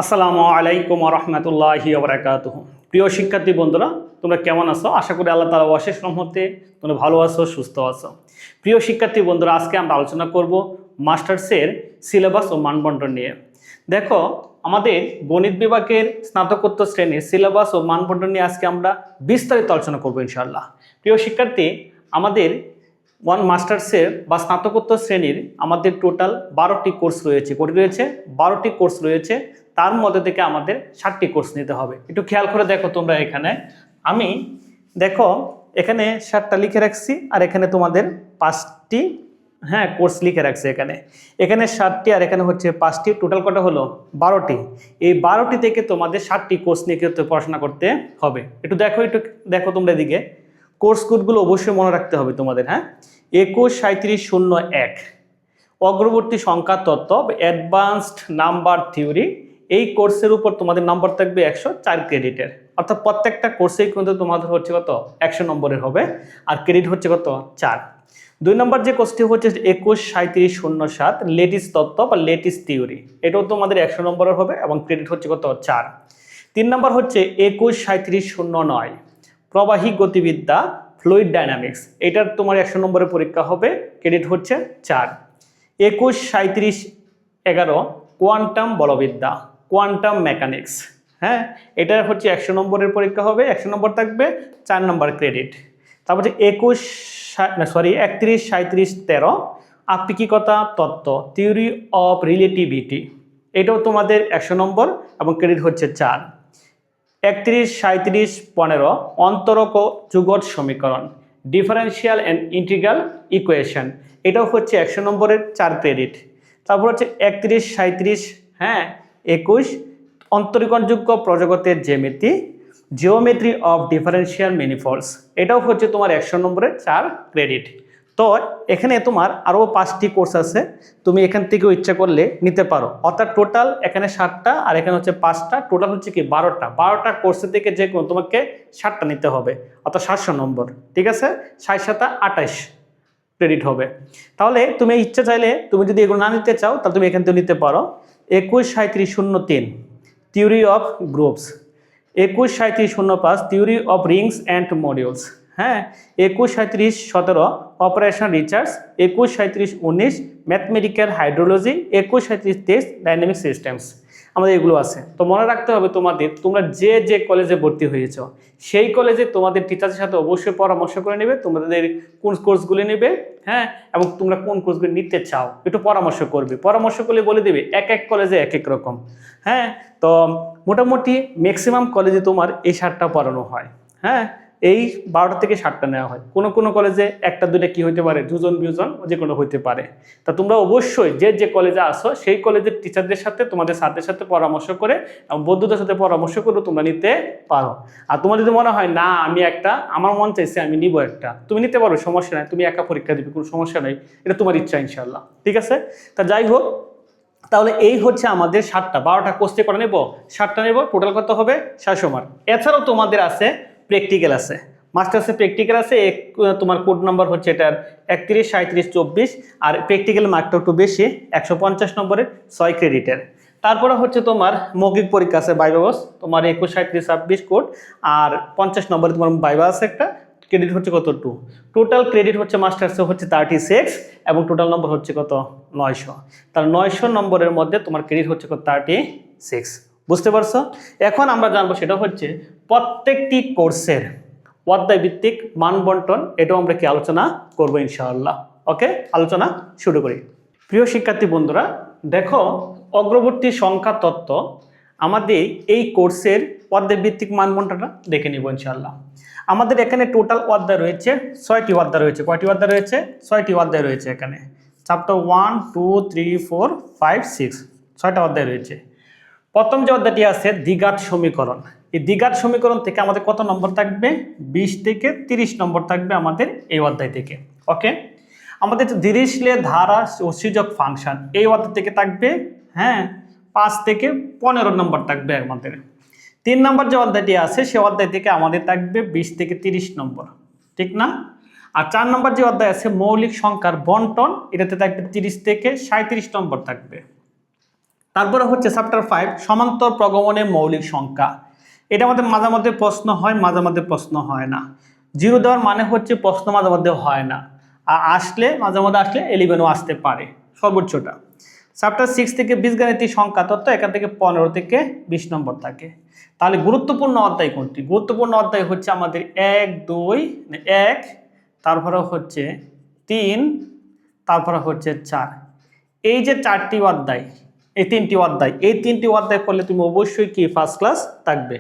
আসসালামু আলাইকুম রহমতুল্লাহি ওবরাকাতুহু। প্রিয় শিক্ষার্থী বন্ধুরা, তোমরা কেমন আছো? আশা করি আল্লাহ তাআলার অশেষ রহমতে তোমরা ভালো আছো, সুস্থ আছো। প্রিয় শিক্ষার্থী বন্ধুরা, আজকে আমরা আলোচনা করব মাস্টার্সের সিলেবাস ও মানবন্টন নিয়ে। দেখো, আমাদের গণিত বিভাগের স্নাতকোত্তর শ্রেণীর সিলেবাস ও মানবন্টন নিয়ে আজকে আমরা বিস্তারিত আলোচনা করব ইনশাআল্লাহ। প্রিয় শিক্ষার্থী, আমাদের মাস্টার্সের বা স্নাতকোত্তর শ্রেণীর আমাদের টোটাল 12টি কোর্স রয়েছে। কটি রয়েছে? 12টি কোর্স রয়েছে। তার মধ্যে থেকে আমাদের 7টি কোর্স নিতে হবে। একটু খেয়াল করে দেখো তোমরা, এখানে আমি দেখো এখানে 7টা লিখে রাখছি, আর এখানে তোমাদের 5টি কোর্স লিখে রাখছি। এখানে 7টি আর এখানে হচ্ছে 5টি, টোটাল কটা হলো? 12টি। এই 12টি থেকে তোমাদের 7টি কোর্স নিয়ে কিন্তু পড়াশোনা করতে হবে। একটু দেখো তোমরা এদিকে কোর্স কোডগুলো অবশ্যই মনে রাখতে হবে তোমাদের। 21-3701 অগ্রবর্তী সংখ্যা তত্ত্ব, অ্যাডভান্সড নাম্বার থিওরি। এই কোর্সের উপর তোমাদের নাম্বার থাকবে 104 ক্রেডিটের, অর্থাৎ প্রত্যেকটা কোর্সেই কিন্তু তোমাদের হচ্ছে কত? 100 নম্বরের হবে, আর ক্রেডিট হচ্ছে কত? 4। 2 নম্বর যে কোর্সটি হচ্ছে 21-3707 লেটিস্ট তত্ত্ব বা লেটিস্ট থিওরি, এটাও তোমাদের 100 নম্বরের হবে এবং ক্রেডিট হচ্ছে কত? 4। 3 নম্বর হচ্ছে 21-3709 প্রবাহী গতিবিদ্যা, ফ্লুইড ডাইনামিক্স, এটার তোমার 100 নম্বরের পরীক্ষা হবে, ক্রেডিট হচ্ছে 4। 21-3711 কোয়ান্টাম বলবিদ্যা, কোয়ান্টাম মেকানিক্স, এটার হচ্ছে 100 নম্বরের পরীক্ষা হবে, 100 নম্বর থাকবে, 4 নম্বর ক্রেডিট। তারপর হচ্ছে 31-3713 আপেক্ষিকতা তত্ত্ব, থিওরি অফ রিলেটিভিটি, এটাও তোমাদের 100 নম্বর এবং ক্রেডিট হচ্ছে 4। 31-3715 অন্তরক যুগট সমীকরণ, ডিফারেন্সিয়াল অ্যান্ড ইন্টিগ্রাল ইকুয়েশন, এটাও হচ্ছে 100 নম্বরের, 4 ক্রেডিট। তারপর হচ্ছে 31-3721 অন্তরীকরণযোগ্য প্রজগতের জ্যামিতি, জিওমেট্রি অফ ডিফারেন্সিয়াল ম্যানিফোল্ডস, এটাও হচ্ছে তোমার 100 নম্বরের, 4 ক্রেডিট। তো এখানে তোমার আরও 5টি কোর্স আছে, তুমি এখান থেকেও ইচ্ছা করলে নিতে পারো। অর্থাৎ টোটাল এখানে 7টা আর এখানে হচ্ছে 5টা, টোটাল হচ্ছে কি 12টা কোর্সের থেকে যে কোনো তোমাকে 7টা নিতে হবে, অর্থাৎ 700 নম্বর। ঠিক আছে, 7-7-28 ক্রেডিট হবে। তাহলে তুমি ইচ্ছা চাইলে তুমি যদি এগুলো না নিতে চাও, তাহলে তুমি এখান থেকে নিতে পারো। 21-3703 theory of groups, 21-3705 theory of Rings and modules, 21-3717 operation research, 21-3719 mathematical hydrology, 21-3723 dynamic systems, আমাদের এগুলো আছে। তো মনে রাখতে হবে তোমাদের, তোমরা যে কলেজে ভর্তি হয়েছ সেই কলেজে তোমাদের টিচারের সাথে অবশ্যই পরামর্শ করে নেবে, তোমাদের কোন কোর্সগুলি নেবে, এবং তোমরা কোন কোর্সগুলি নিতে চাও একটু পরামর্শ করবে। পরামর্শ করলে বলে দেবে এক এক কলেজে এক এক রকম। তো মোটামুটি ম্যাক্সিমাম কলেজে তোমার এই 7টা পড়ানো হয়। এই 12টা থেকে 7টা নেওয়া হয়। কোনো কলেজে 1-2টা কি হইতে পারে, দুজন বিজন যে কোনো হইতে পারে। তা তোমরা অবশ্যই যে কলেজে আসো সেই কলেজের টিচারদের সাথে, তোমাদের স্যারদের সাথে পরামর্শ করে এবং বন্ধুদের সাথে পরামর্শ করে তোমরা নিতে পারো। আর তোমার যদি মনে হয় না আমার মন চাইছে আমি নিব একটা, তুমি নিতে পারো, সমস্যা নাই, তুমি একা পরীক্ষা দিবে, কোনো সমস্যা নাই, এটা তোমার ইচ্ছা ইনশাআল্লাহ। ঠিক আছে, তা যাই হোক, তাহলে এই হচ্ছে আমাদের 7টা 12টা কোর্সে করে নেব, 7টা নেব, টোটাল কত হবে? 700 মার্ক। এছাড়াও তোমাদের আছে প্র্যাকটিক্যাল আছে, মাস্টার্সে প্র্যাকটিক্যাল আছে, তোমার কোড নাম্বার হচ্ছে এটার 31-3724, আর প্র্যাকটিক্যাল মার্কটা একটু বেশি, 150 নম্বরের, 6 ক্রেডিটের। তারপরে হচ্ছে তোমার মৌখিক পরীক্ষা আছে, ভাইভা বস, তোমার 21-3726 কোড, আর 50 নম্বরে তোমার ভাইভা আছে একটা, ক্রেডিট হচ্ছে কত? 2। টোটাল ক্রেডিট হচ্ছে মাস্টার্সে হচ্ছে 36 এবং টোটাল নম্বর হচ্ছে কত? 900। তাহলে 900 নম্বরের মধ্যে তোমার ক্রেডিট হচ্ছে কত? 36। বুঝতে পারছো? এখন আমরা জানবো সেটা হচ্ছে প্রত্যেকটি কোর্সের অধ্যায় ভিত্তিক মান বন্টন, এটাও আমরা কি আলোচনা করবো ইনশাআল্লাহ। ওকে, আলোচনা শুরু করি। প্রিয় শিক্ষার্থী বন্ধুরা, দেখো অগ্রবর্তী সংখ্যা তত্ত্ব আমাদের এই কোর্সের অধ্যায় ভিত্তিক মান বন্টনটা দেখে নিব ইনশাআল্লাহ। আমাদের এখানে টোটাল অধ্যায় রয়েছে 6টি অধ্যায় রয়েছে। কয়টি অধ্যায় রয়েছে? 6টি অধ্যায় রয়েছে। এখানে চ্যাপ্টার 1, 2, 3, 4, 5, 6, 6টা অধ্যায় রয়েছে। প্রথম যে অধ্যায়টি আছে দ্বিঘাত সমীকরণ, এই দ্বিঘাত সমীকরণ থেকে আমাদের কত নম্বর থাকবে? 20 থেকে 30 নম্বর থাকবে আমাদের এই অধ্যায় থেকে। ওকে, আমাদের ডিরিচলে ধারা ও সূচক ফাংশন, এই অধ্যায় থেকে থাকবে 5 থেকে 15 নম্বর থাকবে আমাদের। 3 নম্বর যে অধ্যায়টি আছে সে অধ্যায় থেকে আমাদের থাকবে 20 থেকে 30 নম্বর, ঠিক না? আর 4 নম্বর যে অধ্যায় আছে মৌলিক সংখ্যার বন্টন, এটাতে থাকবে 30 থেকে 37 নম্বর থাকবে। তারপরে হচ্ছে চ্যাপ্টার 5 সমান্তর প্রগমনে মৌলিক সংখ্যা। এটা আমাদের মাঝে মধ্যে প্রশ্ন হয়, মাঝে মধ্যে প্রশ্ন হয় না। জিরো দেওয়ার মানে হচ্ছে প্রশ্ন মাঝে মধ্যে হয় না, আর আসলে মাঝে মধ্যে আসলে 11ও আসতে পারে সর্বোচ্চটা। চ্যাপ্টার 6 থেকে বীজগাণিতিক সংখ্যা তত্ত্ব, এখান থেকে 15 থেকে 20 নম্বর থাকে। তাহলে গুরুত্বপূর্ণ অধ্যায় কোনটি? গুরুত্বপূর্ণ অধ্যায় হচ্ছে আমাদের 1, 2, 1, তারপরে হচ্ছে 3, তারপরে হচ্ছে 4। এই যে 4টি অধ্যায়, এই 3টি অধ্যায়, এই 3টি অধ্যায় পড়লে তুমি অবশ্যই কি ফার্স্ট ক্লাস থাকবে।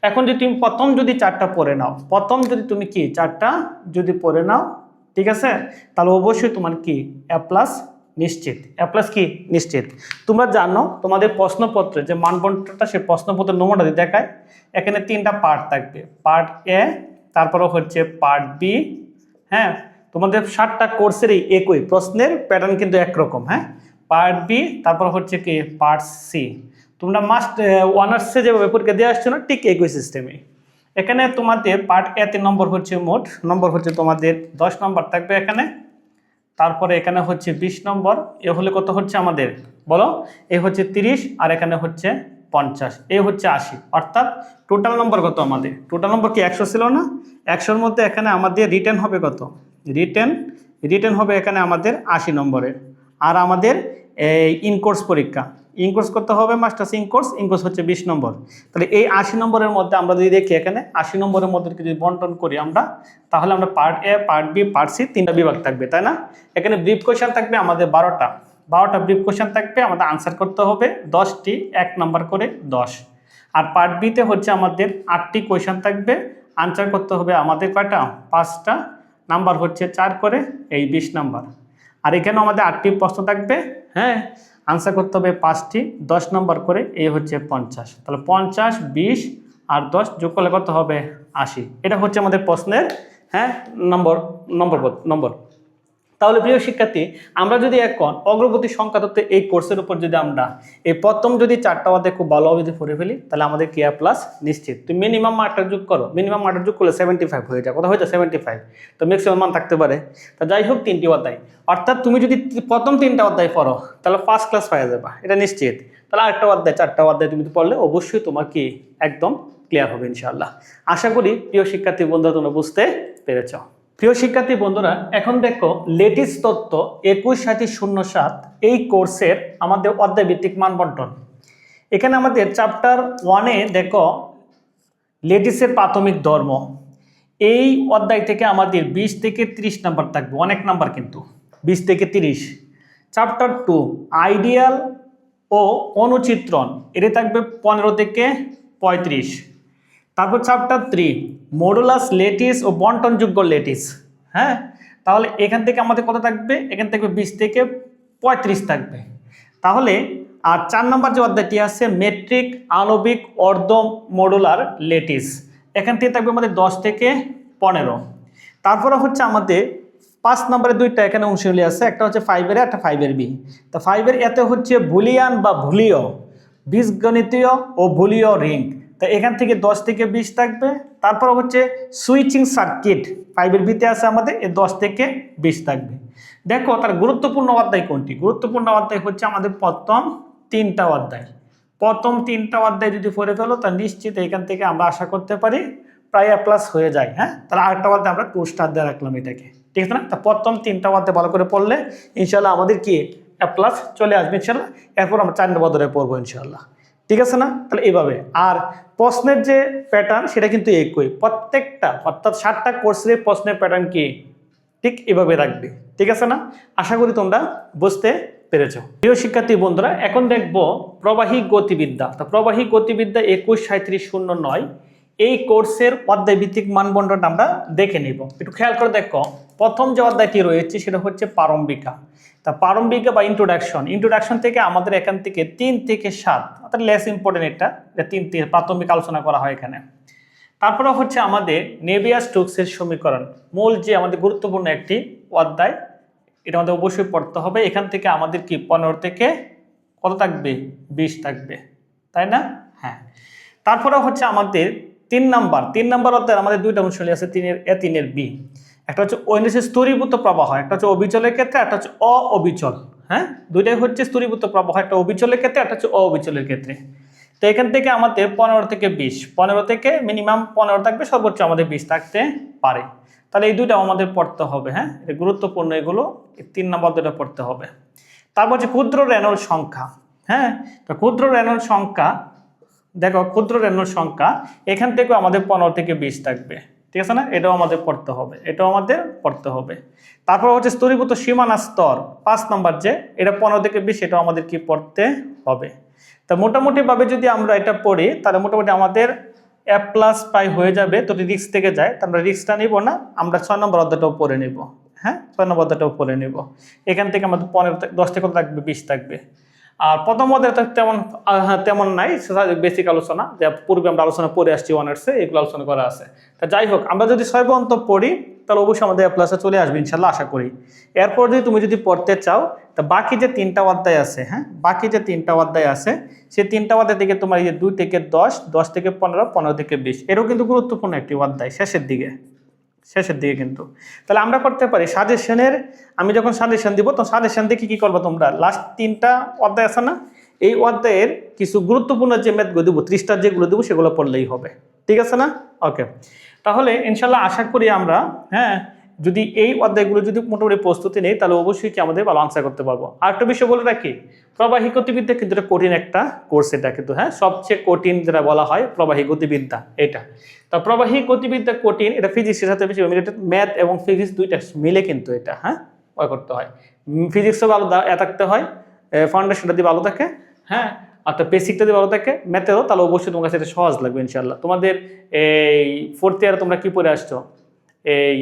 এখন যদি তুমি প্রথম যদি 4টা পড়ে নাও, প্রথম যদি তুমি কি 4টা যদি পড়ে নাও, ঠিক আছে, তাহলে অবশ্যই তোমার কি এ প্লাস নিশ্চিত, এ প্লাস কি নিশ্চিত। তোমরা জানো তোমাদের প্রশ্নপত্রে যে মানবন্টনটা, সেই প্রশ্নপত্রের নমুনা দিয়ে দেখায়। এখানে 3টা পার্ট থাকবে, পার্ট এ, তারপরে হচ্ছে পার্ট বি। হ্যাঁ, তোমাদের 7টা কোর্সেরই একই প্রশ্নের প্যাটার্ন কিন্তু একরকম। হ্যাঁ, পার্ট বি, তারপর হচ্ছে কি পার্ট সি। তোমরা মাস্ট অনার্সে যেভাবে পরীক্ষা দিয়ে আসছো না, ঠিক একই সিস্টেমে। এখানে তোমাদের পার্ট এতে নম্বর হচ্ছে, মোট নম্বর হচ্ছে তোমাদের 10 নম্বর থাকবে এখানে। তারপরে এখানে হচ্ছে 20 নম্বর। এ হলে কত হচ্ছে আমাদের বলো? এ হচ্ছে 30, আর এখানে হচ্ছে 50, এ হচ্ছে 80। অর্থাৎ টোটাল নম্বর কত আমাদের? টোটাল নম্বর কি 100 ছিল না? 100-র মধ্যে এখানে আমাদের রিটেন হবে কত? রিটেন হবে এখানে আমাদের 80 নম্বরের। আর আমাদের এই ইনকোর্স পরীক্ষা, ইনকোর্স করতে হবে মাস্টার্স ইনকোর্স হচ্ছে 20 নম্বর। তাহলে এই 80 নম্বরের মধ্যে আমরা যদি দেখি এখানে 80 নম্বরের মধ্যে যদি বন্টন করি আমরা, তাহলে আমরা part A, part B, part C 3টা বিভাগ থাকবে, তাই না? এখানে ব্রিফ কোয়েশ্চেন থাকবে আমাদের 12টা ব্রিফ কোয়েশ্চেন থাকবে, আমাদের আনসার করতে হবে 10টি, 1 নাম্বার করে 10। আর পার্ট বিতে হচ্ছে আমাদের 8টি কোয়েশ্চেন থাকবে, আনসার করতে হবে আমাদের কয়টা? 5টা, নাম্বার হচ্ছে 4 করে, এই 20 নাম্বার। আর এখানেও আমাদের 8টি প্রশ্ন থাকবে। হ্যাঁ, আনসার করতে হবে 5টি, 10 নম্বর করে, এই হচ্ছে 50। তাহলে 50, 20 আর 10 যোগ করলে কত হবে? 80। এটা হচ্ছে আমাদের প্রশ্নের হ্যাঁ নম্বর। তাহলে প্রিয় শিক্ষার্থী, আমরা যদি এখন অগ্রগতি সংখ্যা তত্ত্ব এই কোর্সের উপর যদি আমরা এই প্রথম যদি 4টা অধ্যায় খুব ভালোভাবে যদি পড়ে ফেলি, তাহলে আমাদের কি প্লাস নিশ্চিত। তুমি মিনিমাম মার্কটা যোগ করো, মিনিমাম মার্কটা যোগ করলে 75 হয়ে যায়। কথা হয়েছে 75, তো ম্যাক্সিমাম মান থাকতে পারে। তা যাই হোক, 3টি অধ্যায়, অর্থাৎ তুমি যদি প্রথম 3টা অধ্যায় পড়ো তাহলে ফার্স্ট ক্লাস পাওয়া যাবে, এটা নিশ্চিত। তাহলে আরেকটা অধ্যায়, 4টা অধ্যায় তুমি পড়লে অবশ্যই তোমার কি একদম ক্লিয়ার হবে ইনশাআল্লাহ। আশা করি প্রিয় শিক্ষার্থী বন্ধুরা তোমরা বুঝতে পেরেছ। প্রিয় শিক্ষার্থী বন্ধুরা, এখন দেখো লেটিস তত্ত্ব 21-07 এই কোর্সের আমাদের অধ্যায় ভিত্তিক মানবন্টন। এখানে আমাদের চ্যাপ্টার 1-এ দেখো লেটিসের প্রাথমিক ধর্ম। এই অধ্যায় থেকে আমাদের 20 থেকে 30 নাম্বার থাকবে, অনেক নাম্বার কিন্তু, 20 থেকে 30। চ্যাপ্টার 2 আইডিয়াল ও অনুচিত্রণ, এটা থাকবে 15 থেকে 35। তারপর চ্যাপ্টার 3 মডুলাস লেটিস ও বন্টনযোগ্য লেটিস। হ্যাঁ, তাহলে এখান থেকে আমাদের কত থাকবে? এখান থেকে 20 থেকে 35 থাকবে। তাহলে আর 4 নম্বর যে অধ্যায়টি আছে মেট্রিক, আণবিক, অর্ধ মডুলার লেটিস, এখান থেকে থাকবে আমাদের 10 থেকে 15। তারপরে হচ্ছে আমাদের 5 নম্বরে 2টা এখানে অংশগুলি আছে, একটা হচ্ছে 5-এর, একটা 5-এর বি। তো 5-এর এতে হচ্ছে বুলিয়ান বা ভুলীয়, বীজগণিতীয় ও ভুলীয় রিং। তো এখান থেকে 10 থেকে 20 থাকবে। তারপর হচ্ছে সুইচিং সার্কিট, 5-এর বিতে আছে আমাদের, 10 থেকে 20 থাকবে। দেখো তার গুরুত্বপূর্ণ অধ্যায় কোনটি? গুরুত্বপূর্ণ অধ্যায় হচ্ছে আমাদের প্রথম 3টা অধ্যায়। প্রথম 3টা অধ্যায় যদি পড়ে ফেলো তা নিশ্চিত এখান থেকে আমরা আশা করতে পারি প্রায় এ প্লাস হয়ে যায়। হ্যাঁ, তাহলে আরেকটা অধ্যায় আমরা 2 স্টার দিয়ে রাখলাম এটাকে, ঠিক আছে না? তা প্রথম 3টা অধ্যায় ভালো করে পড়লে ইনশাল্লাহ আমাদের কি এ প্লাস চলে আসবে ইনশাল্লাহ। এরপর আমরা 4 নম্বর অধ্যায়ে পড়বো ইনশাল্লাহ, ঠিক আছে না? তাহলে এইভাবে। আর প্রশ্নের যে প্যাটার্ন সেটা কিন্তু একই প্রত্যেকটা, অর্থাৎ 7টা কোর্সের প্রশ্নের প্যাটার্ন কি ঠিক এভাবে রাখবে, ঠিক আছে না? আশা করি তোমরা বুঝতে পেরেছ। প্রিয় শিক্ষার্থী বন্ধুরা, এখন দেখব প্রবাহী গতিবিদ্যা। তো প্রবাহী গতিবিদ্যা 21-3709 এই কোর্সের অধ্যায় ভিত্তিক মানবন্টন আমরা দেখে নিব। একটু খেয়াল করে দেখো, প্রথম যে অধ্যায়টি রয়েছে সেটা হচ্ছে প্রারম্ভিকা। তা প্রারম্ভিকা বা ইন্ট্রোডাকশন থেকে আমাদের এখান থেকে 3 থেকে 7, অর্থাৎ লেস ইম্পর্টেন্ট, এটা 3 প্রাথমিক আলোচনা করা হয় এখানে। তারপরে হচ্ছে আমাদের নেভিয়ার-স্টোকসের সমীকরণ, মূল যে আমাদের গুরুত্বপূর্ণ একটি অধ্যায়, এটা আমাদের অবশ্যই পড়তে হবে। এখান থেকে আমাদের কি 15 থেকে কত থাকবে? 20 থাকবে, তাই না? হ্যাঁ। তারপরে হচ্ছে আমাদের 3 নাম্বার অধ্যায় আমাদের 2টা অংশগুলি আছে, 3-এর এ, 3-এর বি। একটা হচ্ছে স্তরীভূত প্রবাহ, একটা হচ্ছে অবিচলের ক্ষেত্রে, একটা হচ্ছে অবিচল। হ্যাঁ, দুইটাই হচ্ছে স্থূলীভূত প্রবাহ, একটা অবিচলের ক্ষেত্রে, একটা হচ্ছে অবিচলের ক্ষেত্রে। তো এখান থেকে আমাদের 15 থেকে 20, 15 থেকে মিনিমাম 15 থাকবে, সর্বোচ্চ আমাদের 20 থাকতে পারে। তাহলে এই দুইটা আমাদের পড়তে হবে। হ্যাঁ, এটা গুরুত্বপূর্ণ, এগুলো 3 নম্বর দুটো পড়তে হবে। তারপর হচ্ছে ক্ষুদ্র রেনল্ড সংখ্যা। হ্যাঁ, তো ক্ষুদ্র রেনল্ড সংখ্যা, দেখো ক্ষুদ্র রেনল্ড সংখ্যা এখান থেকেও আমাদের 15 থেকে 20 থাকবে, ঠিক আছে না? এটাও আমাদের পড়তে হবে, এটাও আমাদের পড়তে হবে। তারপর হচ্ছে স্থূলীভূত সীমানা স্তর 5 নম্বর, যে এটা 15 থেকে 20, এটাও আমাদের কি পড়তে হবে। তা মোটামুটিভাবে যদি আমরা এটা পড়ি তাহলে মোটামুটি আমাদের A+ প্রায় হয়ে যাবে। তো রিস্ক থেকে যায়, তো আমরা রিস্কটা নিব না, আমরা 6 নম্বর অধ্যায়টাও পড়ে নেব। হ্যাঁ, 6 নম্বর অধ্যায়টাও পড়ে নেব। এখান থেকে আমাদের 10 থেকে থাকবে, 20 থাকবে। আর প্রথম অধ্যায় তেমন নাই, বেসিক আলোচনা, যা পূর্বে আমরা আলোচনা করে আসছি অনার্সে, এগুলো আলোচনা করা আছে। তা যাই হোক, আমরা যদি 6 পর্যন্ত পড়ি তাহলে অবশ্যই আমাদের A+ চলে আসবে ইনশাল্লাহ, আশা করি। এরপর যদি তুমি পড়তে চাও, তা বাকি যে 3টা অধ্যায় আছে, হ্যাঁ, বাকি যে 3টা অধ্যায় আছে, সেই 3টা অধ্যায় থেকে তোমার এই যে 2 থেকে 10, 10 থেকে 15, 15 থেকে 20, এটাও কিন্তু গুরুত্বপূর্ণ একটি অধ্যায় শেষের দিকে কিন্তু। তাহলে আমরা করতে পারি সাজেশনের, আমি যখন সাজেশন দিব তো সাজেশন দেখে কি করবো তোমরা, লাস্ট 3টা অধ্যায় আছে না, এই অধ্যায়ের কিছু গুরুত্বপূর্ণ যে ম্যাথগুলো দেবো, 30টা যেগুলো দেবো সেগুলো পড়লেই হবে, ঠিক আছে না? ওকে, তাহলে ইনশাল্লাহ আশা করি আমরা, হ্যাঁ, যদি এই অধ্যায়গুলো যদি মোটামুটি প্রস্তুতি নেই তাহলে অবশ্যই কি আমাদের ভালো আনসার করতে পারবো। আর একটা বিষয় বলে রাখি, প্রবাহী গতিবিদ্যা কিন্তু এটা কঠিন একটা কোর্স, এটা কিন্তু, হ্যাঁ, সবচেয়ে কঠিন যেটা বলা হয় প্রবাহী গতিবিদ্যা এটা। তা প্রবাহী গতিবিদ্যা কঠিন, এটা ফিজিক্সের সাথে বেশি রিলেটেড, ম্যাথ এবং ফিজিক্স দুইটা মিলে কিন্তু এটা, হ্যাঁ, করতে হয়। ফিজিক্সও ভালো থাকতে হয়, ফাউন্ডেশনটা দিয়ে ভালো থাকে, হ্যাঁ, আর তো বেসিকটা দিয়ে ভালো থাকে, ম্যাথেরও, তাহলে অবশ্যই তোমার কাছে এটা সহজ লাগবে ইনশাল্লাহ। তোমাদের এই 4th ইয়ারে তোমরা কি পড়ে আসছো, এই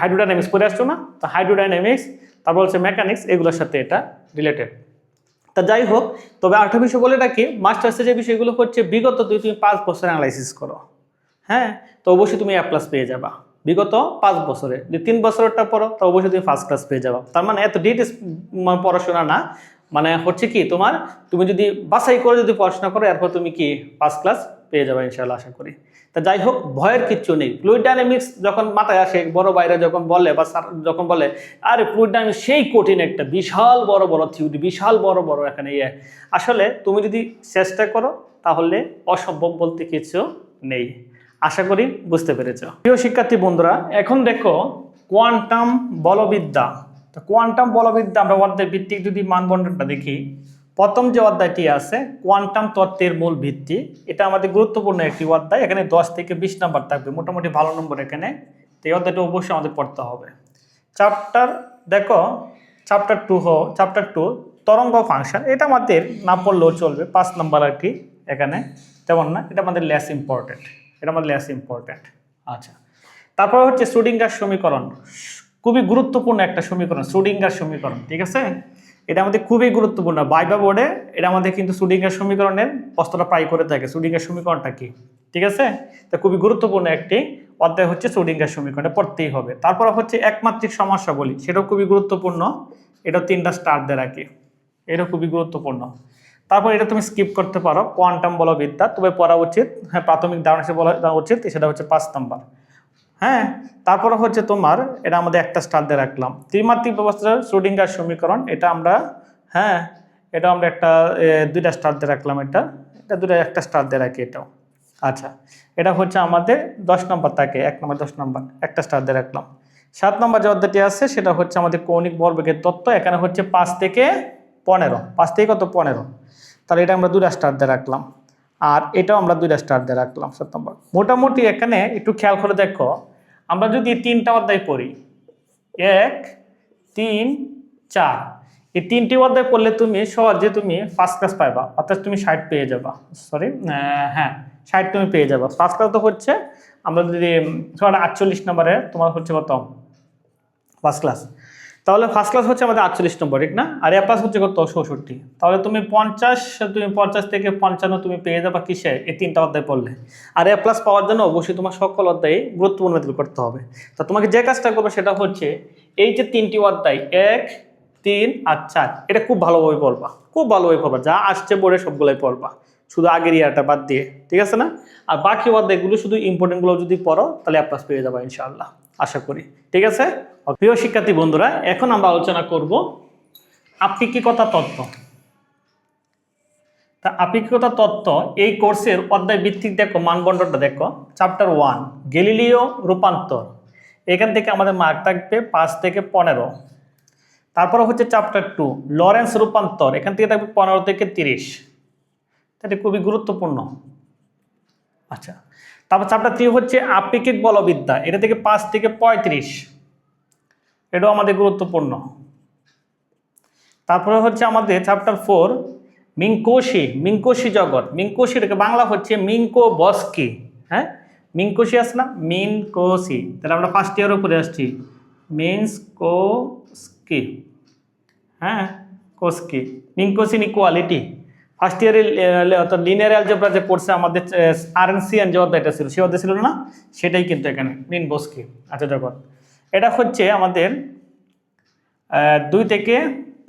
হাইড্রোডাইনামিক্স পড়ে আসছো না? তো হাইড্রোডাইনামিক্স, তারপর হচ্ছে মেকানিক্স, এগুলোর সাথে এটা রিলেটেড। তা যাই হোক, তবে আরেকটা বিষয় বলে রাখি, মাস্টার্সের যে বিষয়গুলো হচ্ছে বিগত তুমি 5 বছর অ্যানালাইসিস করো, হ্যাঁ, তো অবশ্যই তুমি A+ পেয়ে যাবা। বিগত 5 বছরে যদি 3 বছরটা পড়ো তো অবশ্যই তুমি ফার্স্ট ক্লাস পেয়ে যাবা। তার মানে এত ডিটেলস পড়াশোনা না, মানে হচ্ছে কি তোমার, তুমি যদি বাছাই করে যদি পড়াশোনা করো এরপর তুমি কি ফার্স্ট ক্লাস পেয়ে যাবে ইনশাআল্লাহ, আশা করি। তা যাই হোক, ভয়ের কিচ্ছু নেই। ফ্লুইড ডাইনামিক্স যখন মাথায় আসে, বড় বাইরে যখন বলে বা স্যার যখন বলে আরে ফ্লুইড ডাইনামিক্স সেই কঠিন একটা বিশাল বড় বড় থিওরি, বিশাল বড় বড় এখানে আসলে তুমি যদি চেষ্টা করো তাহলে অসম্ভব বলতে কিছু নেই। আশা করি বুঝতে পেরেছ। প্রিয় শিক্ষার্থী বন্ধুরা, এখন দেখো কোয়ান্টাম বলবিদ্যা। তো কোয়ান্টাম বলবিদ্যা আমরা অধ্যায় ভিত্তিক যদি মানবন্ধনটা দেখি, প্রথম যে অধ্যায়টি আছে কোয়ান্টাম তত্ত্বের মূল ভিত্তি, এটা আমাদের গুরুত্বপূর্ণ একটি অধ্যায়। এখানে 10 থেকে 20 নাম্বার থাকবে, মোটামুটি ভালো নম্বর এখানে। তো এই অধ্যায়টা অবশ্যই আমাদের পড়তে হবে। চ্যাপ্টার দেখো, চ্যাপ্টার 2 তরঙ্গ ফাংশন, এটা আমাদের না পড়লেও চলবে, 5 নাম্বার আর কি এখানে, তেমন না, এটা আমাদের লেস ইম্পর্টেন্ট। আচ্ছা, তারপর হচ্ছে শ্রোডিঙ্গার সমীকরণ, খুবই গুরুত্বপূর্ণ একটা সমীকরণ, শ্রোডিঙ্গার সমীকরণ, ঠিক আছে? এটা আমাদের খুবই গুরুত্বপূর্ণ, ভাইভা বোর্ডে এটা আমাদের কিন্তু শ্রোডিঙ্গার সমীকরণের প্রশ্নটা প্রায় করে থাকে, শ্রোডিঙ্গার সমীকরণটা কি, ঠিক আছে? তো খুবই গুরুত্বপূর্ণ একটি অধ্যায় হচ্ছে শ্রোডিঙ্গার সমীকরণটা পড়তেই হবে। তারপর হচ্ছে একমাত্রিক সমস্যা বলি, সেটাও খুবই গুরুত্বপূর্ণ, এটাও 3টা স্টার দিয়ে রাখি, এটাও খুবই গুরুত্বপূর্ণ। তারপর এটা তুমি স্কিপ করতে পারো, কোয়ান্টাম বলবিদ্যা তবে পড়া উচিত, হ্যাঁ, প্রাথমিক ধারণা হিসেবে বলা উচিত, সেটা হচ্ছে 5 নাম্বার। হ্যাঁ, তারপরে হচ্ছে তোমার এটা আমাদের একটা স্টার দিয়ে রাখলাম, ত্রিমাত্রিক ব্যবস্থার শ্রোডিঙ্গার সমীকরণ, এটা আমরা, হ্যাঁ, এটা আমরা একটা 2টা স্টার দিয়ে রাখলাম, এটা একটা স্টার দিয়ে রাখি এটাও। আচ্ছা, এটা হচ্ছে আমাদের 10 নম্বর থাকে, 1 নম্বর 10 নম্বর, একটা স্টার দিয়ে রাখলাম। 7 নম্বর যে অধ্যায়টি আছে সেটা হচ্ছে আমাদের কৌণিক ভরবেগের তত্ত্ব, এখানে হচ্ছে 5 থেকে 15, 5 থেকে কত 15, তাহলে এটা আমরা 2টা স্টার দিয়ে রাখলাম। আর এটাও আমরা 2টা স্টার দিয়ে রাখলাম 7 নম্বর। মোটামুটি এখানে একটু খেয়াল করে দেখো, আমরা যদি 3টা অধ্যায় পড়ি, 1, 3, 4, এই 3টি অধ্যায় পড়লে তুমি সহজে তুমি ফার্স্ট ক্লাস পাইবা, অর্থাৎ তুমি 60 পেয়ে যাবা, হ্যাঁ 60 তুমি পেয়ে যাবা। ফার্স্ট ক্লাস তো হচ্ছে আমরা যদি 48 নম্বরে তোমার হচ্ছে কত ফার্স্ট ক্লাস, তাহলে ফার্স্ট ক্লাস হচ্ছে আমাদের 48 নম্বর, ঠিক না? আর A+ হচ্ছে কত 66, তাহলে তুমি 50 থেকে 55 তুমি পেয়ে যাবা কিসে, এই 3টা অধ্যায় পড়লে। আর A+ পাওয়ার জন্য অবশ্যই তোমার সকল অধ্যায়ে গুরুত্বপূর্ণ ম্যাথগুলো করতে হবে। তো তোমাকে যে কাজটা করবে সেটা হচ্ছে এই যে 3টি অধ্যায় 1, 3 আর 4, এটা খুব ভালোভাবে পড়বা, যা আসছে বোর্ডে সবগুলোই পড়বা, শুধু আগের ইয়ারটা বাদ দিয়ে, ঠিক আছে না? আর বাকি অধ্যায়গুলো শুধু ইম্পর্টেন্টগুলো যদি পড়ো তাহলে A+ পেয়ে যাবা ইনশাআল্লাহ, আশা করি, ঠিক আছে? প্রিয় শিক্ষার্থী বন্ধুরা, এখন আমরা আলোচনা করব আপেক্ষিকতা তত্ত্ব। তা আপেক্ষিকতা তত্ত্ব এই কোর্সের অধ্যায় ভিত্তিক দেখো মানবন্টনটা দেখো। চ্যাপ্টার 1 গ্যালিলিও রূপান্তর, এখান থেকে আমাদের মার্ক থাকবে 5 থেকে 15। তারপরে হচ্ছে চ্যাপ্টার 2 লরেন্স রূপান্তর, এখান থেকে থাকবে 15 থেকে 30। এটা খুবই গুরুত্বপূর্ণ। আচ্ছা, তারপর চ্যাপ্টার 3 হচ্ছে আপেক্ষিক বলবিদ্যা, এটা থেকে 5 থেকে 35, এটাও আমাদের গুরুত্বপূর্ণ। তারপরে হচ্ছে আমাদের চ্যাপ্টার 4 মিঙ্কোসি জগৎ, মিঙ্কোসি এটাকে বাংলা হচ্ছে মিঙ্কোবস্কি। হ্যাঁ, মিঙ্কোসি আছে না, মিনকোসি, তাহলে আমরা ফার্স্ট ইয়ারের উপরে আসছি, মিনকোসকি। হ্যাঁ, কোস্কি, মিঙ্কোসিন ইকুয়ালিটি ফার্স্ট ইয়ারে অর্থাৎ লিনিয়ার অ্যালজেব্রা যে পড়ছে আমাদের আরএনসিএন যে অধ্যায়টা ছিল, সেই অধ্যায় ছিল না, সেটাই কিন্তু এখানে মিনকোসকি। আচ্ছা জগৎ, এটা হচ্ছে আমাদের 2 থেকে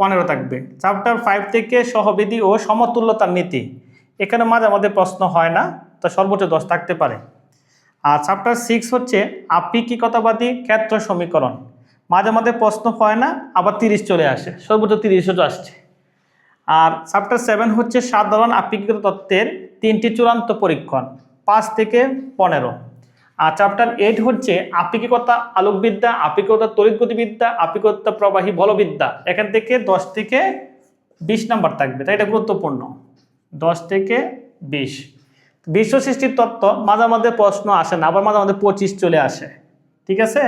15 থাকবে। চ্যাপ্টার 5 থেকে সহবিধি ও সমতুল্যতার নীতি, এখানে মাঝে মাঝে প্রশ্ন হয় না, তা সর্বোচ্চ 10 থাকতে পারে। আর চ্যাপ্টার 6 হচ্ছে আপেক্ষিকতাবাদী ক্ষেত্র সমীকরণ, মাঝে মাঝে প্রশ্ন হয় না, আবার 30 চলে আসে, সর্বোচ্চ 30ও আসছে। আর চ্যাপ্টার 7 হচ্ছে সাধারণ আপেক্ষিকতা তত্ত্বের 3টি চূড়ান্ত পরীক্ষণ, 5 থেকে 15। আর চ্যাপ্টার 8 হচ্ছে আপেক্ষিকতা আলোকবিদ্যা, আপেক্ষিকতা তড়িৎগতিবিদ্যা, আপেক্ষিকতা প্রবাহী বলবিদ্যা, এখান থেকে 10 থেকে 20 নাম্বার থাকবে, তাই এটা গুরুত্বপূর্ণ। 10 থেকে 20। বিশ্ব সৃষ্টির তত্ত্ব মাঝে মাঝে প্রশ্ন আসে না, আবার মাঝে মাঝে 25 চলে আসে, ঠিক আছে।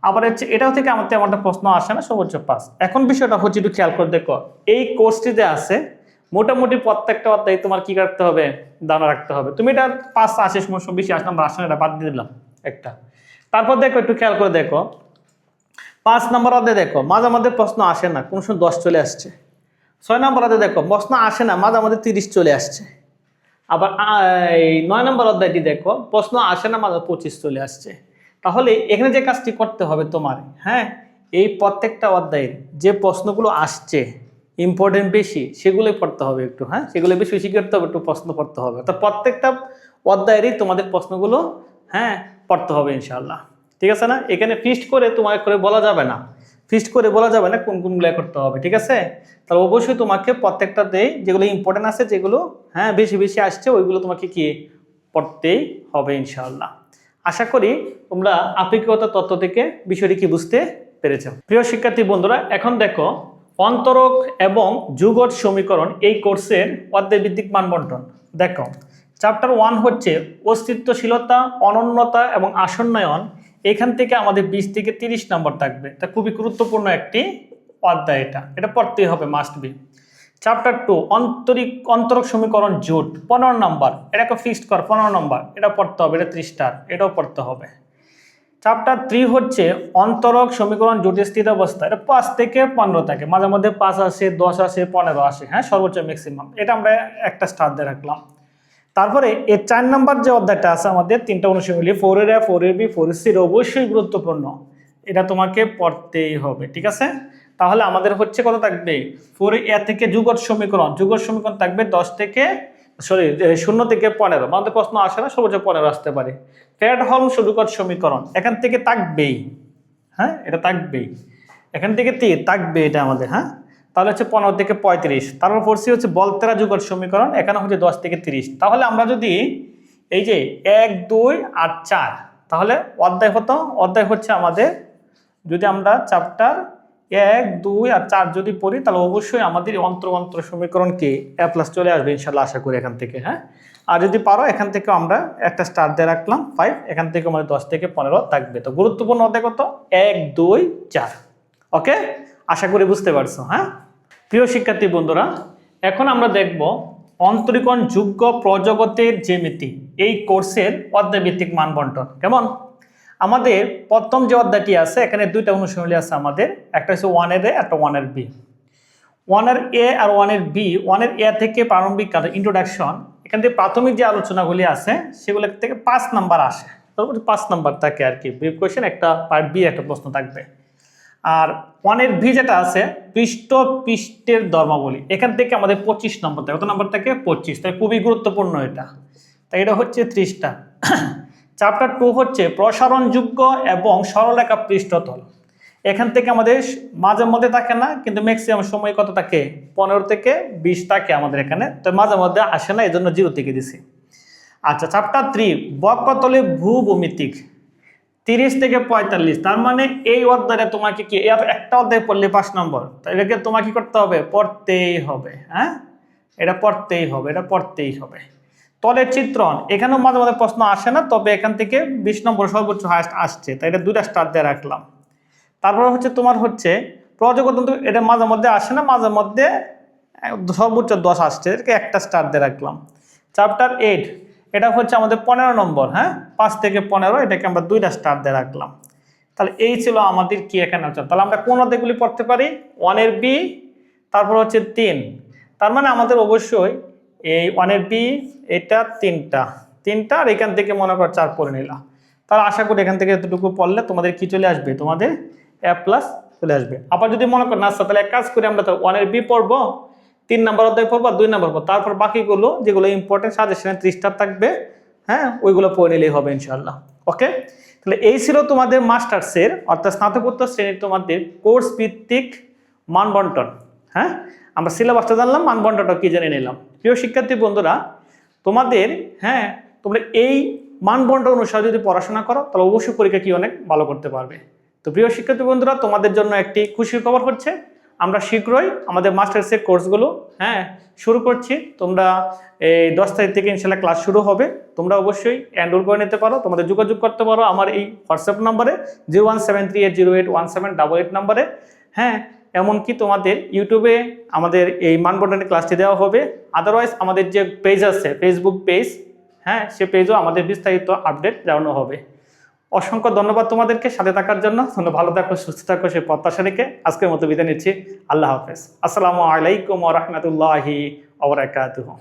আবার হচ্ছে এটাও থেকে আমার তেমন একটা প্রশ্ন আসে না, সর্বোচ্চ 5। এখন বিষয়টা হচ্ছে একটু খেয়াল করে দেখো, এই কোর্সটিতে আছে মোটামুটি প্রত্যেকটা অধ্যায় তোমার কি রাখতে হবে, ধারণা রাখতে হবে। তুমি এটা 5 আসে সমস্যা, বেশি আসে নাম্বার আসে না, এটা বাদ দিয়ে দিলাম একটা। তারপর দেখো, একটু খেয়াল করে দেখো 5 নম্বর অধ্যায় দেখো, মাঝে মাঝে প্রশ্ন আসে না, কোন সময় 10 চলে আসছে। 6 নম্বর অধ্যায় দেখো, প্রশ্ন আসে না, মাঝে মাঝে 30 চলে আসছে। আবার 9 নম্বর অধ্যায়টি দেখো, প্রশ্ন আসে না, মাঝে 25 চলে আসছে। তাহলে এখানে যে কাজটি করতে হবে তোমার, হ্যাঁ, এই প্রত্যেকটা অধ্যায়ের যে প্রশ্নগুলো আসছে ইম্পর্টেন্ট বেশি, সেগুলোই পড়তে হবে একটু। হ্যাঁ, সেগুলো বেশি বেশি করতে হবে, একটু প্রশ্ন পড়তে হবে। তো প্রত্যেকটা অধ্যায়েরই তোমাদের প্রশ্নগুলো হ্যাঁ পড়তে হবে ইনশাআল্লাহ, ঠিক আছে না। এখানে ফিক্সড করে তোমাকে করে বলা যাবে না, ফিক্সড করে বলা যাবে না কোন কোনগুলো করতে হবে, ঠিক আছে। তাহলে অবশ্যই তোমাকে প্রত্যেকটাতে যেগুলো ইম্পর্টেন্ট আছে, যেগুলো হ্যাঁ বেশি বেশি আসছে, ওইগুলো তোমাকে কি পড়তেই হবে ইনশাআল্লাহ। আশা করি তোমরা আপেক্ষিকতা তত্ত্ব থেকে বিষয়টি কি বুঝতে পেরেছ। প্রিয় শিক্ষার্থী বন্ধুরা, এখন দেখো অন্তরক এবং যুগট সমীকরণ এই কোর্সের অধ্যায় ভিত্তিক মানবন্টন। দেখো চ্যাপ্টার 1 হচ্ছে অস্তিত্বশীলতা, অনন্যতা এবং আসন্নায়ন, এখান থেকে আমাদের 20 থেকে 30 নম্বর থাকবে। এটা খুবই গুরুত্বপূর্ণ একটি অধ্যায়, এটা পড়তেই হবে, মাস্ট বি। চ্যাপ্টার 2 অন্তরক সমীকরণ জোট, 15 নম্বর, এটাকে ফিক্সড কর 15 নম্বর, এটা পড়তে হবে, এটা 30টা, এটাও পড়তে হবে। চ্যাপ্টার 3 হচ্ছে অন্তরক সমীকরণ জোটের স্থিতাবস্থা, এটা 5 থেকে 15 থাকে, মাঝে মধ্যে 5 আসে, 10 আসে, 15 আসে, হ্যাঁ সর্বোচ্চ ম্যাক্সিমাম, এটা আমরা একটা স্টার দিয়ে রাখলাম। তারপরে এর 4 নম্বর যে অধ্যায়টা আছে আমাদের 3টা অনুশীলনী, 4 এর A, 4 এর B, 4 এর C, অবশ্যই গুরুত্বপূর্ণ, এটা তোমাকে পড়তেই হবে, ঠিক আছে। তাহলে আমাদের হচ্ছে কত থাকবে, 4 এর A থেকে যুগট সমীকরণ থাকবে 0 থেকে 15, আমাদের প্রশ্ন আসে না, সর্বোচ্চ 15 আসতে পারে। ফ্রেডহোলম যুগট সমীকরণ এখান থেকে থাকবেই, হ্যাঁ এটা থাকবেই, এখান থেকে থাকবে এটা আমাদের, হ্যাঁ। তাহলে হচ্ছে 15 থেকে 35। তারপর পড়ছি হচ্ছে বলতেরা যুগট সমীকরণ, এখানে হচ্ছে 10 থেকে 30। তাহলে আমরা যদি এই যে 1, 2 আর 4, তাহলে অধ্যায় হচ্ছে আমাদের, যদি আমরা চ্যাপ্টার 1, 2 আর 4 যদি পড়ি, তাহলে অবশ্যই আমাদের অন্তর সমীকরণ কি A+ চলে আসবে ইনশাল্লাহ, আশা করি এখান থেকে, হ্যাঁ। আর যদি পারো এখান থেকে আমরা একটা স্টার দিয়ে রাখলাম 5, এখান থেকে আমাদের 10 থেকে 15 থাকবে। তো গুরুত্বপূর্ণ অধ্যায় কত, 1, 2, 4। ওকে, আশা করি বুঝতে পারছো। হ্যাঁ প্রিয় শিক্ষার্থী বন্ধুরা, এখন আমরা দেখব অন্তরীকরণ যোগ্য প্রজগতের জ্যামিতি এই কোর্সের অধ্যায় ভিত্তিক মানবন্টন। কেমন, আমাদের প্রথম যে অধ্যায়টি আছে, এখানে 2টা অনুশীলনী আছে আমাদের, একটা হচ্ছে 1 এর A, একটা 1 এর B। 1 এর A আর 1 এর B, 1 এর A থেকে প্রারম্ভিক ইন্ট্রোডাকশন, এখান থেকে প্রাথমিক যে আলোচনাগুলি আছে সেগুলো থেকে 5 নাম্বার আসে, তারপর 5 নাম্বার থাকে আর কি, ব্রিফ কোয়েশ্চেন, একটা পার্ট বি একটা প্রশ্ন থাকবে। আর 1 এর ভি যেটা আছে পৃষ্ঠের ধর্মাবলী, এখান থেকে আমাদের 25 নম্বর থাকে, কত নম্বর থাকে 25, তাই খুবই গুরুত্বপূর্ণ এটা, তাই এটা হচ্ছে 30টা। চ্যাপ্টার 2 হচ্ছে প্রসারণযোগ্য এবং সরলরেখা পৃষ্ঠতল, এখান থেকে আমাদের মাঝে মধ্যে থাকে না, কিন্তু ম্যাক্সিমাম সময় কত থাকে, 15 থেকে 20 থাকে আমাদের এখানে, তো মাঝে মধ্যে আসে না, এই জন্য 0 থেকে দিছি। আচ্ছা, চ্যাপ্টার 3 বক্ষতলে ভূভূমিতিক 30 থেকে 45। তার মানে এই অধ্যায়ে তোমাকে কি একটা অধ্যায় পড়লে 5 নম্বর, তো এটাকে তোমাকে কি করতে হবে, পড়তেই হবে। হ্যাঁ, এটা পড়তেই হবে, এটা পড়তেই হবে। তলের চিত্রণ এখানেও মাঝে মাঝে প্রশ্ন আসে না, তবে এখান থেকে 20 নম্বর সর্বোচ্চ হাইস্ট আসছে, তাই এটা 2টা স্টার দিয়ে রাখলাম। তারপর হচ্ছে তোমার হচ্ছে প্রযোগতন্ত্র, এটা মাঝে মধ্যে আসে না, মাঝে মধ্যে সর্বোচ্চ 10 আসছে, এটাকে একটা স্টার দিয়ে রাখলাম। চ্যাপ্টার 8 এটা হচ্ছে আমাদের 15 নম্বর, হ্যাঁ 5 থেকে 15, এটাকে আমরা 2টা স্টার দিয়ে রাখলাম। তাহলে এই ছিল আমাদের কি এখানে আছে। তাহলে আমরা কোন অধ্যায়গুলি পড়তে পারি, 1 এর বি, তারপর হচ্ছে 3। তার মানে আমাদের অবশ্যই এই 1 এর বি এটা 3টা, আর এখান থেকে মনে কর 4 পড়ে নিলাম। তাহলে আশা করি এখান থেকে এতটুকু পড়লে তোমাদের কি চলে আসবে, তোমাদের A+ চলে আসবে। আবার যদি মনে কর না আসছে, তাহলে এক কাজ করে আমরা তো 1 এর বি পড়বো, 3 নম্বর অধ্যায় পড়বো, 2 নম্বর পড়বো, তারপর বাকিগুলো যেগুলো ইম্পর্টেন্ট সাজেশনে 30 স্টার থাকবে, হ্যাঁ ওইগুলো পড়ে নিলেই হবে ইনশাআল্লাহ। ওকে, তাহলে এই ছিল তোমাদের মাস্টার্সের অর্থাৎ স্নাতকোত্তর শ্রেণীর তোমাদের কোর্স ভিত্তিক মানবন্টন। হ্যাঁ, আমরা সিলেবাসটা জানলাম, মানবন্টনটা কি জেনে নিলাম। প্রিয় শিক্ষার্থী বন্ধুরা, তোমাদের হ্যাঁ তোমরা এই মানবন্টন অনুসারে যদি পড়াশোনা করো, তাহলে অবশ্যই পরীক্ষা কি অনেক ভালো করতে পারবে। তো প্রিয় শিক্ষার্থী বন্ধুরা, তোমাদের জন্য একটি খুশির খবর হচ্ছে আমরা শীঘ্রই আমাদের মাস্টার্সের কোর্সগুলো হ্যাঁ শুরু করছি। তোমরা এই 10 তারিখ থেকে ইনশাল্লাহ ক্লাস শুরু হবে। তোমরা অবশ্যই এনরোল করে নিতে পারো, তোমাদের যোগাযোগ করতে পারো আমার এই হোয়াটসঅ্যাপ নাম্বারে 01738081788 নাম্বারে। হ্যাঁ, এমনকি তোমাদের ইউটিউবে আমাদের এই মানবন্টনের ক্লাসটি দেওয়া হবে। আদারওয়াইজ আমাদের যে পেজ আছে, ফেসবুক পেজ, হ্যাঁ সে পেজও আমাদের বিস্তারিত আপডেট জানানো হবে। অসংখ্য ধন্যবাদ তোমাদেরকে সাথে থাকার জন্য। তোমরা ভালো থাকো, সুস্থ থাকো, সেই প্রত্যাশা রেখে আজকের মতো বিদায় নিচ্ছি। আল্লাহ হাফেজ। আসসালামু আলাইকুম ওয়া রাহমাতুল্লাহি ওয়া বারাকাতুহু।